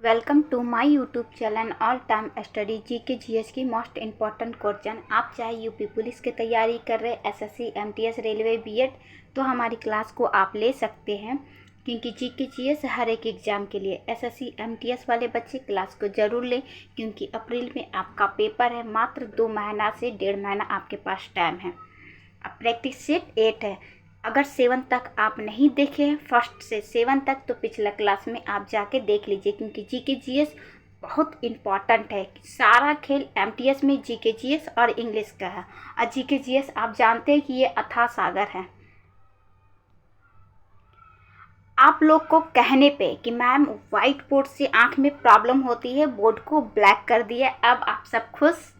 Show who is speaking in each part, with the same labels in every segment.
Speaker 1: Welcome to my YouTube channel all time study GK GS की most important question. आप चाहे UP police की तैयारी कर रहे एसएससी एमटीएस रेलवे बीएड तो हमारी क्लास को आप ले सकते हैं, क्योंकि जीके जीएस हर एक एग्ज़ाम के लिए एसएससी एमटीएस वाले बच्चे क्लास को ज़रूर लें, क्योंकि अप्रैल में आपका पेपर है। मात्र 2 महीना से 1.5 महीना आपके पास टाइम है। अब प्रैक्टिस सेट 8 है। अगर 7 तक आप नहीं देखे हैं, फर्स्ट से 7 तक, तो पिछला क्लास में आप जाके देख लीजिए, क्योंकि जीके जीएस बहुत इम्पॉर्टेंट है। सारा खेल एमटीएस में जीके जीएस और इंग्लिश का है, और जीके जीएस आप जानते हैं कि ये अथाह सागर है। आप लोग को कहने पे कि मैम वाइट बोर्ड से आँख में प्रॉब्लम होती है, बोर्ड को ब्लैक कर दिया, अब आप सब खुश।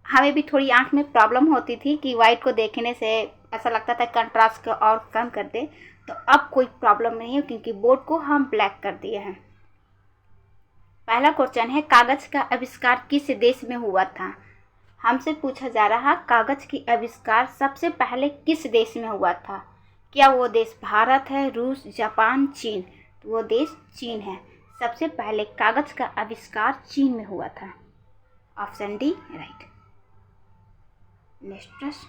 Speaker 1: हमें भी थोड़ी आंख में प्रॉब्लम होती थी कि वाइट को देखने से ऐसा लगता था कंट्रास्ट को और कम कर दे, तो अब कोई प्रॉब्लम नहीं है, क्योंकि बोर्ड को हम ब्लैक कर दिए हैं। पहला क्वेश्चन है, कागज का आविष्कार किस देश में हुआ था? हमसे पूछा जा रहा, कागज की आविष्कार सबसे पहले किस देश में हुआ था? क्या वो देश भारत है, रूस, जापान, चीन? तो वो देश चीन है। सबसे पहले कागज का आविष्कार चीन में हुआ था। Option D right. नेक्स्ट प्रश्न,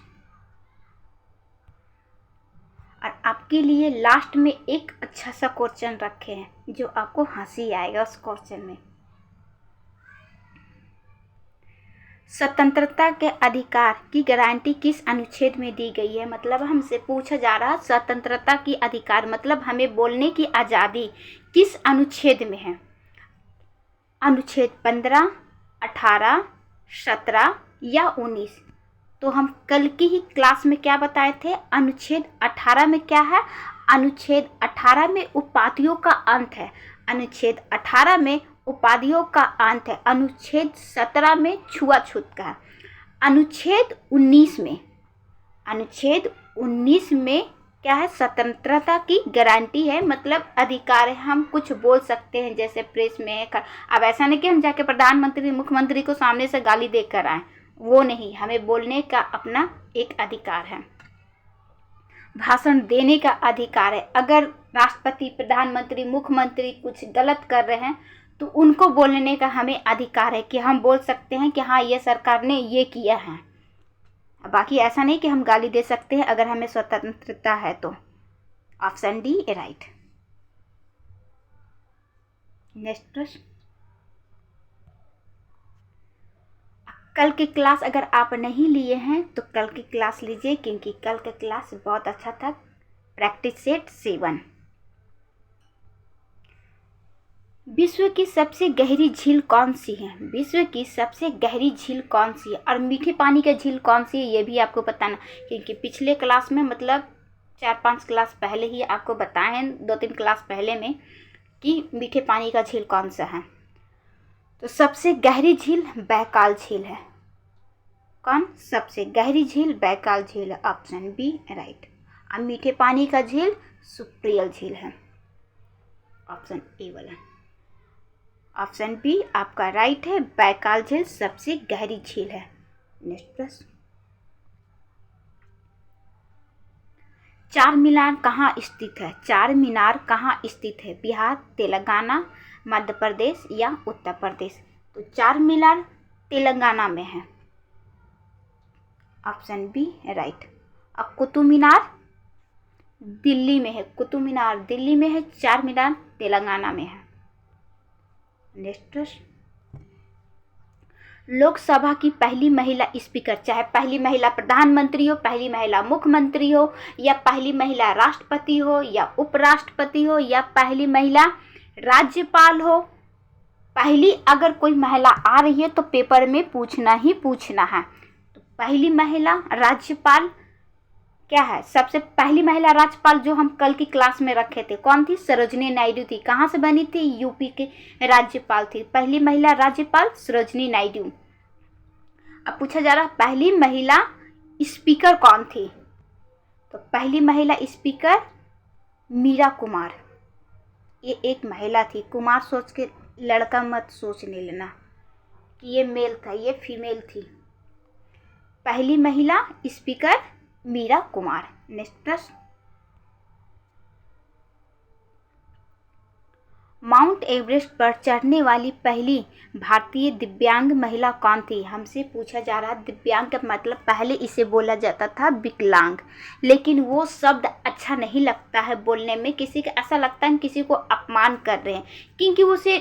Speaker 1: और आपके लिए लास्ट में एक अच्छा सा क्वेश्चन रखे हैं जो आपको हंसी आएगा उस क्वेश्चन में। स्वतंत्रता के अधिकार की गारंटी किस अनुच्छेद में दी गई है? मतलब हमसे पूछा जा रहा, स्वतंत्रता की अधिकार मतलब हमें बोलने की आज़ादी किस अनुच्छेद में है? अनुच्छेद 15, 18, 17 या 19? तो हम कल की ही क्लास में क्या बताए थे? अनुच्छेद 18 में क्या है? अनुच्छेद 18 में उपाधियों का अंत है। अनुच्छेद 18 में उपाधियों का अंत है। अनुच्छेद 17 में छुआछूत का है। अनुच्छेद 19 में क्या है? स्वतंत्रता की गारंटी है, मतलब अधिकार है। हम कुछ बोल सकते हैं, जैसे प्रेस में। अब ऐसा नहीं कि हम जाके प्रधानमंत्री मुख्यमंत्री को सामने से गाली देकर आए, वो नहीं। हमें बोलने का अपना एक अधिकार है, भाषण देने का अधिकार है। अगर राष्ट्रपति, प्रधानमंत्री, मुख्यमंत्री कुछ गलत कर रहे हैं तो उनको बोलने का हमें अधिकार है, कि हम बोल सकते हैं कि हाँ, ये सरकार ने ये किया है। बाकी ऐसा नहीं कि हम गाली दे सकते हैं अगर हमें स्वतंत्रता है तो। Option D right. नेक्स्ट प्रश्न, कल की क्लास अगर आप नहीं लिए हैं तो कल की क्लास लीजिए, क्योंकि कल का क्लास बहुत अच्छा था। Practice set 7। विश्व की सबसे गहरी झील कौन सी है? विश्व की सबसे गहरी झील कौन सी है? और मीठे पानी का झील कौन सी है, ये भी आपको बताना, क्योंकि पिछले क्लास में, मतलब 4-5 क्लास पहले ही आपको बताए हैं, 2-3 क्लास पहले में, कि मीठे पानी का झील कौन सा है। तो सबसे गहरी झील बैकाल झील है। कौन? सबसे गहरी झील बैकाल झील है। Option B right. और मीठे पानी का झील सुप्रियल झील है। ऑप्शन ए वाला। ऑप्शन बी आपका राइट है, बैकाल झील सबसे गहरी झील है। नेक्स्ट प्रश्न, चार मीनार कहाँ स्थित है? चार मीनार कहाँ स्थित है? बिहार, तेलंगाना, मध्य प्रदेश या उत्तर प्रदेश? तो चार मीनार तेलंगाना में है। Option B right. अब कुतुब मीनार दिल्ली में है। कुतुब मीनार दिल्ली में है, चार मीनार तेलंगाना में है। नेक्स्ट प्रश्न, लोकसभा की पहली महिला स्पीकर, चाहे पहली महिला प्रधानमंत्री हो, पहली महिला मुख्यमंत्री हो, या पहली महिला राष्ट्रपति हो, या उपराष्ट्रपति हो, या पहली महिला राज्यपाल हो, पहली अगर कोई महिला आ रही है तो पेपर में पूछना ही पूछना है। तो पहली महिला राज्यपाल क्या है? सबसे पहली महिला राज्यपाल जो हम कल की क्लास में रखे थे, कौन थी? सरोजनी नायडू थी। कहाँ से बनी थी? यूपी के राज्यपाल थी। पहली महिला राज्यपाल सरोजनी नायडू। अब पूछा जा रहा, पहली महिला स्पीकर कौन थी? तो पहली महिला स्पीकर मीरा कुमार। ये एक महिला थी। कुमार सोच के लड़का मत सोचने लेना कि ये मेल था, ये फीमेल थी। पहली महिला स्पीकर मीरा कुमार। नेक्स्ट प्रश्न, माउंट एवरेस्ट पर चढ़ने वाली पहली भारतीय दिव्यांग महिला कौन थी? हमसे पूछा जा रहा है दिव्यांग का मतलब पहले इसे बोला जाता था विकलांग, लेकिन वो शब्द अच्छा नहीं लगता है बोलने में, किसी का ऐसा लगता है किसी को अपमान कर रहे हैं, क्योंकि वो उसे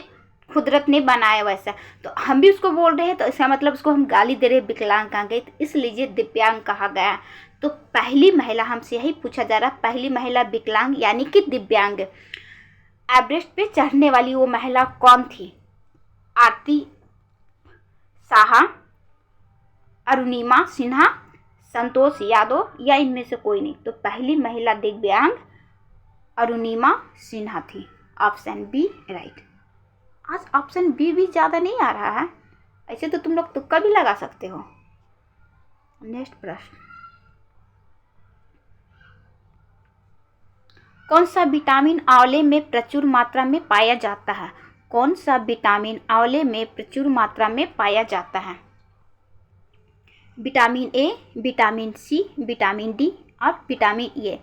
Speaker 1: कुदरत ने बनाया वैसा, तो हम भी उसको बोल रहे हैं तो इसका मतलब उसको हम गाली दे रहे हैं, विकलांग कहा गए, तो इसलिए दिव्यांग कहा गया। तो पहली महिला, हमसे यही पूछा जा रहा है, पहली महिला विकलांग यानी कि दिव्यांग एवरेस्ट पे चढ़ने वाली वो महिला कौन थी? आरती साहा, अरुणिमा सिन्हा, संतोष यादव या इनमें से कोई नहीं? तो पहली महिला दिव्यांग अरुणिमा सिन्हा थी। Option B right. आज ऑप्शन बी भी ज़्यादा नहीं आ रहा है, ऐसे तो तुम लोग तुक्का भी लगा सकते हो। नेक्स्ट प्रश्न, कौन सा विटामिन आंवले में प्रचुर मात्रा में पाया जाता है? कौन सा विटामिन आंवले में प्रचुर मात्रा में पाया जाता है? Vitamin A, vitamin C, vitamin D और विटामिन ए।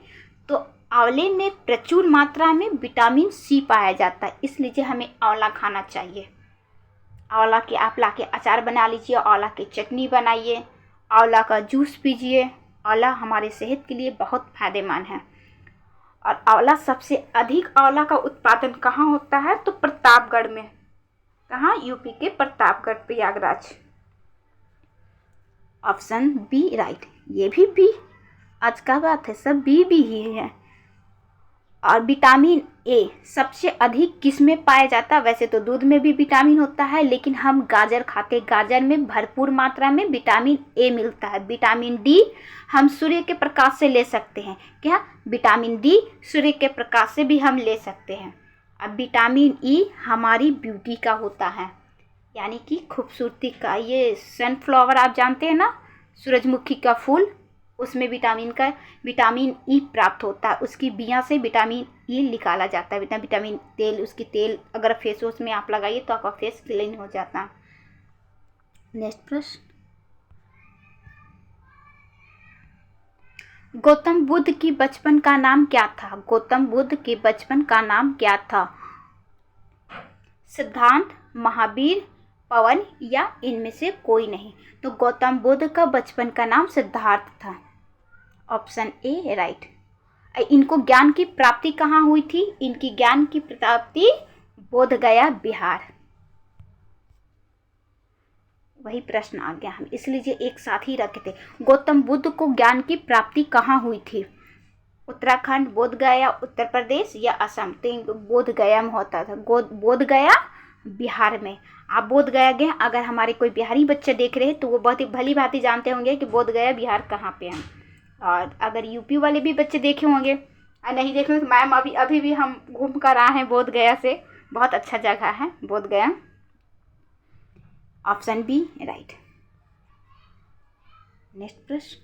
Speaker 1: तो आंवले में प्रचुर मात्रा में विटामिन सी पाया जाता है, इसलिए हमें आंवला खाना चाहिए। आंवला के आप ला के अचार बना लीजिए, आंवला की चटनी बनाइए, आंवला का जूस पीजिए। आंवला हमारे सेहत के लिए बहुत फायदेमंद है। और आंवला सबसे अधिक आंवला का उत्पादन कहाँ होता है? तो प्रतापगढ़ में। कहाँ? यूपी के Pratapgarh, Prayagraj. Option B right. ये भी बी, आज का बात है सब बी ही है। और विटामिन ए सबसे अधिक किस में पाया जाता है? वैसे तो दूध में भी विटामिन होता है, लेकिन हम गाजर खाते, गाजर में भरपूर मात्रा में विटामिन ए मिलता है। विटामिन डी हम सूर्य के प्रकाश से ले सकते हैं। क्या? विटामिन डी सूर्य के प्रकाश से भी हम ले सकते हैं। अब विटामिन ई हमारी ब्यूटी का होता है, यानी कि खूबसूरती का। ये सनफ्लावर आप जानते हैं ना, सूरजमुखी का फूल, उसमें विटामिन ई प्राप्त होता है। उसकी बिया से विटामिन ई निकाला जाता है। विटामिन तेल, उसकी तेल अगर फेस वॉश में आप लगाइए तो आपका फेस क्लीन हो जाता है। नेक्स्ट प्रश्न, गौतम बुद्ध की बचपन का नाम क्या था? गौतम बुद्ध के बचपन का नाम क्या था? सिद्धांत, महावीर, पवन या इनमें से कोई नहीं? तो गौतम बुद्ध का बचपन का नाम सिद्धार्थ था। Option A right. इनको ज्ञान की प्राप्ति कहाँ हुई थी? इनकी ज्ञान की प्राप्ति बोधगया, बिहार। वही प्रश्न आ गया, हम इसलिए एक साथ ही रखे थे। गौतम बुद्ध को ज्ञान की प्राप्ति कहाँ हुई थी? उत्तराखंड, बोधगया उत्तर प्रदेश या असम? तो बोधगया में होता था। बोधगया बिहार में। आप बोधगया गए, अगर हमारे कोई बिहारी बच्चे देख रहे हैं तो वो बहुत ही भली भांति जानते होंगे कि बोधगया बिहार कहाँ पे है। और अगर यूपी वाले भी बच्चे देखे होंगे और नहीं देखे होंगे तो मैम अभी भी हम घूम कर आए हैं बोधगया से, बहुत अच्छा जगह है Bodhgaya. Option B right. Next प्रश्न,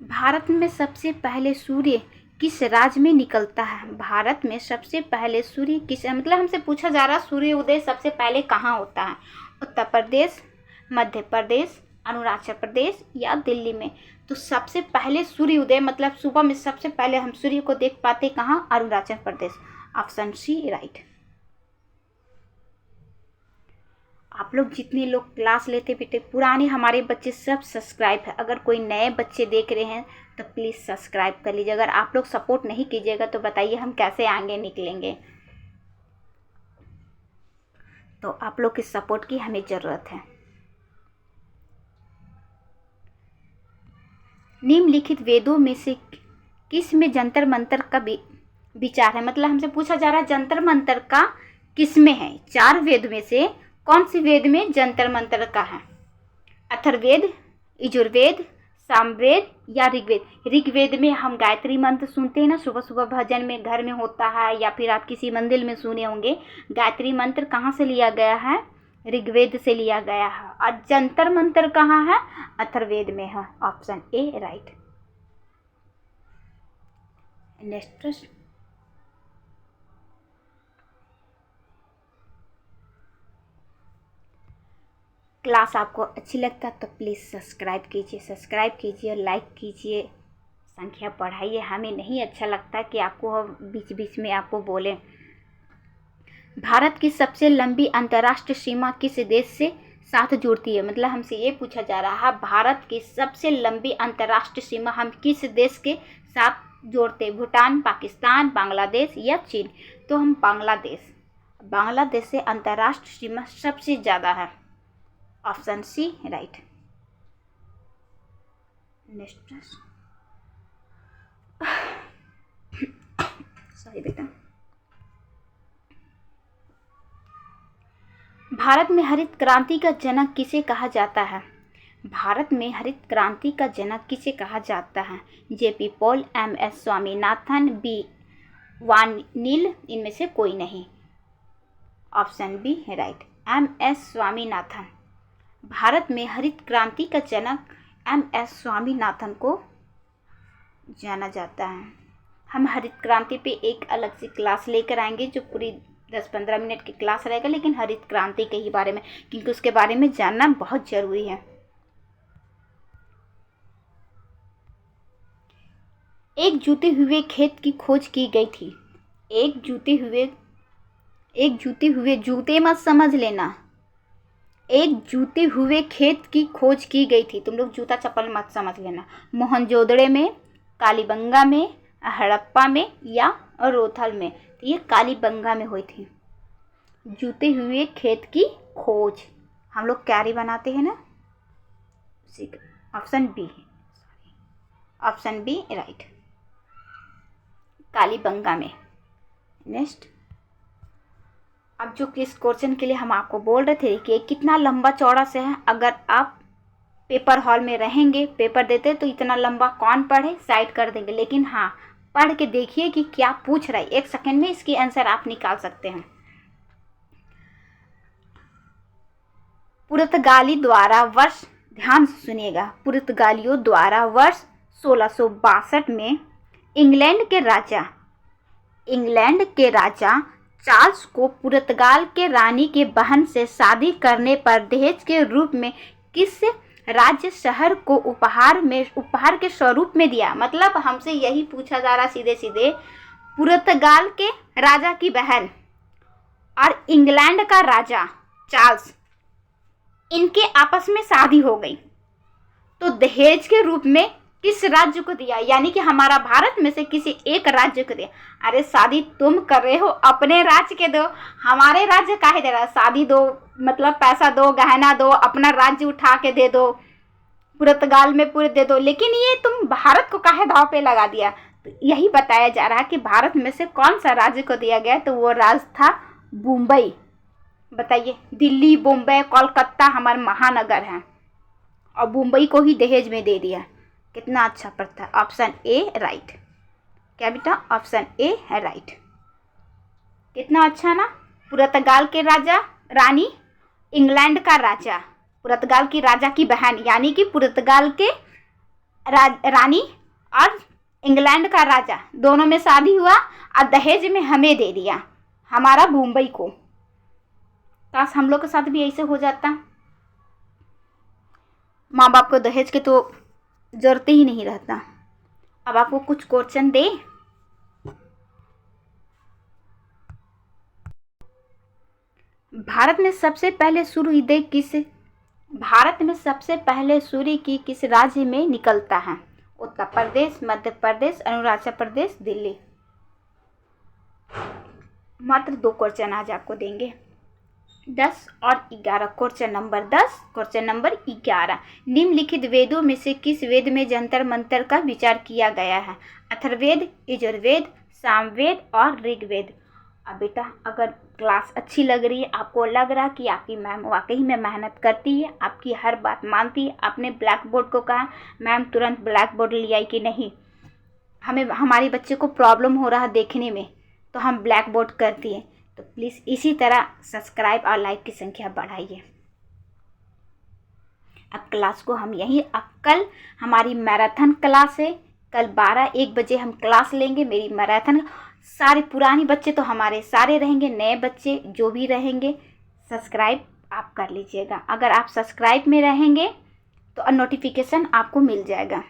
Speaker 1: भारत में सबसे पहले सूर्य किस राज्य में निकलता है? भारत में सबसे पहले सूर्य किस, मतलब हमसे पूछा जा रहा सूर्य उदय सबसे पहले कहाँ होता है? उत्तर प्रदेश, मध्य प्रदेश, अरुणाचल प्रदेश या दिल्ली में? तो सबसे पहले सूर्य उदय मतलब सुबह में सबसे पहले हम सूर्य को देख पाते कहाँ? Arunachal Pradesh. Option C right. आप लोग जितने लोग क्लास लेते बेटे, पुराने हमारे बच्चे सब सब्सक्राइब है। अगर कोई नए बच्चे देख रहे हैं तो प्लीज़ सब्सक्राइब कर लीजिए। अगर आप लोग सपोर्ट नहीं कीजिएगा तो बताइए हम कैसे आगे निकलेंगे। तो आप लोग की सपोर्ट की हमें ज़रूरत है। निम्नलिखित वेदों में से किस में जंतर मंतर का विचार है? मतलब हमसे पूछा जा रहा है जंतर मंतर का किस में है? 4 वेद में से कौन सी वेद में जंतर मंतर का है? अथर्ववेद, यजुर्वेद, सामवेद या ऋग्वेद? ऋग्वेद में हम गायत्री मंत्र सुनते हैं ना, सुबह सुबह भजन में घर में होता है, या फिर आप किसी मंदिर में सुने होंगे। गायत्री मंत्र कहाँ से लिया गया है? ऋग्वेद से लिया गया है। और जंतर मंत्र कहाँ है? अथर्ववेद में है। Option A right. नेक्स्ट प्रश्न, क्लास आपको अच्छी लगता है तो प्लीज़ सब्सक्राइब कीजिए, लाइक कीजिए, संख्या बढ़ाइए, हमें नहीं अच्छा लगता कि आपको हम बीच बीच में आपको बोलें। भारत की सबसे लंबी अंतर्राष्ट्रीय सीमा किस देश से साथ जुड़ती है? मतलब हमसे ये पूछा जा रहा है भारत की सबसे लंबी अंतर्राष्ट्रीय सीमा हम किस देश के साथ जोड़ते हैं? भूटान, पाकिस्तान, बांग्लादेश या चीन? तो हम बांग्लादेश से अंतर्राष्ट्रीय सीमा सबसे ज़्यादा है। Option C right. Next sorry बेटा। भारत में हरित क्रांति का जनक किसे कहा जाता है? भारत में हरित क्रांति का जनक किसे कहा जाता है? JP Paul, MS Swaminathan, B वानिल, इनमें से कोई नहीं। ऑप्शन बी है राइट, एमएस स्वामीनाथन। भारत में हरित क्रांति का जनक एमएस स्वामीनाथन को जाना जाता है। हम हरित क्रांति पे एक अलग से क्लास लेकर आएंगे जो पूरी 10-15 मिनट की क्लास रहेगा, लेकिन हरित क्रांति के ही बारे में, क्योंकि उसके बारे में जानना बहुत ज़रूरी है। एक जूते हुए खेत की खोज की गई थी। एक जूते हुए जूते मत समझ लेना। एक जूते हुए खेत की खोज की गई थी, तुम लोग जूता चप्पल मत समझ लेना। मोहनजोदड़ो में, कालीबंगा में, हड़प्पा में या रोथल में? तो ये कालीबंगा में हुई थी। जूते हुए खेत की खोज, हम लोग क्यारी बनाते हैं ना, option B, option B right, Kalibangan में। नेक्स्ट, अब जो किस क्वेश्चन के लिए हम आपको बोल रहे थे कि कितना लंबा चौड़ा से है, अगर आप पेपर हॉल में रहेंगे, पेपर देते तो इतना लंबा कौन पढ़े, साइड कर देंगे। लेकिन हाँ, पढ़ के देखिए कि क्या पूछ रहा है, 1 सेकंड में इसकी आंसर आप निकाल सकते हैं। पुर्तगाली द्वारा वर्ष, ध्यान से सुनिएगा, पुर्तगालियों द्वारा वर्ष 1662 में इंग्लैंड के राजा चार्ल्स को पुर्तगाल के रानी के बहन से शादी करने पर दहेज के रूप में किस राज्य शहर को उपहार के स्वरूप में दिया? मतलब हमसे यही पूछा जा रहा सीधे सीधे, पुर्तगाल के राजा की बहन और इंग्लैंड का राजा चार्ल्स, इनके आपस में शादी हो गई, तो दहेज के रूप में किस राज्य को दिया? यानी कि हमारा भारत में से किसी एक राज्य को दिया। अरे शादी तुम कर रहे हो, अपने राज्य के दो, हमारे राज्य काहे दे रहा है? शादी दो मतलब पैसा दो, गहना दो, अपना राज्य उठा के दे दो, पुर्तगाल में पूरे दे दो, लेकिन ये तुम भारत को काहे दांव पे लगा दिया? तो यही बताया जा रहा है कि भारत में से कौन सा राज्य को दिया गया, तो वो राज्य था मुंबई। बताइए, दिल्ली, बॉम्बे, कोलकाता हमारे महानगर हैं, और मुंबई को ही दहेज में दे दिया। कितना अच्छा पड़ता है। Option A right. क्या बेटा? ऑप्शन ए है राइट। कितना अच्छा ना। पुर्तगाल के राजा, रानी, इंग्लैंड का राजा, पुर्तगाल की राजा की बहन, यानी कि पुर्तगाल के रानी और इंग्लैंड का राजा, दोनों में शादी हुआ और दहेज में हमें दे दिया, हमारा मुंबई को। काश हम लोग के साथ भी ऐसे हो जाता, माँ बाप को दहेज के तो जरूरत ही नहीं रहता। अब आपको कुछ क्वेश्चन दे, भारत में सबसे पहले सूर्य की किस राज्य में निकलता है? उत्तर प्रदेश, मध्य प्रदेश, अरुणाचल प्रदेश, दिल्ली। मात्र 2 क्वेश्चन आज आपको देंगे, 10 और 11। Question number 10, question number 11। निम्नलिखित वेदों में से किस वेद में जंतर मंतर का विचार किया गया है? अथर्ववेद, यजुर्वेद, सामवेद और ऋग्वेद। अब बेटा, अगर क्लास अच्छी लग रही है, आपको लग रहा कि आपकी मैम वाकई में मेहनत करती है, आपकी हर बात मानती है, आपने ब्लैक बोर्ड को कहा मैम तुरंत ब्लैक बोर्ड ले आई कि नहीं, हमारे बच्चे को प्रॉब्लम हो रहा है देखने में, तो हम ब्लैक बोर्ड करती है, तो प्लीज़ इसी तरह सब्सक्राइब और लाइक की संख्या बढ़ाइए। अब क्लास को हम यहीं, अब कल हमारी मैराथन क्लास है, कल 12-1 बजे हम क्लास लेंगे, मेरी मैराथन। सारे पुराने बच्चे तो हमारे सारे रहेंगे, नए बच्चे जो भी रहेंगे सब्सक्राइब आप कर लीजिएगा। अगर आप सब्सक्राइब में रहेंगे तो नोटिफिकेशन आपको मिल जाएगा।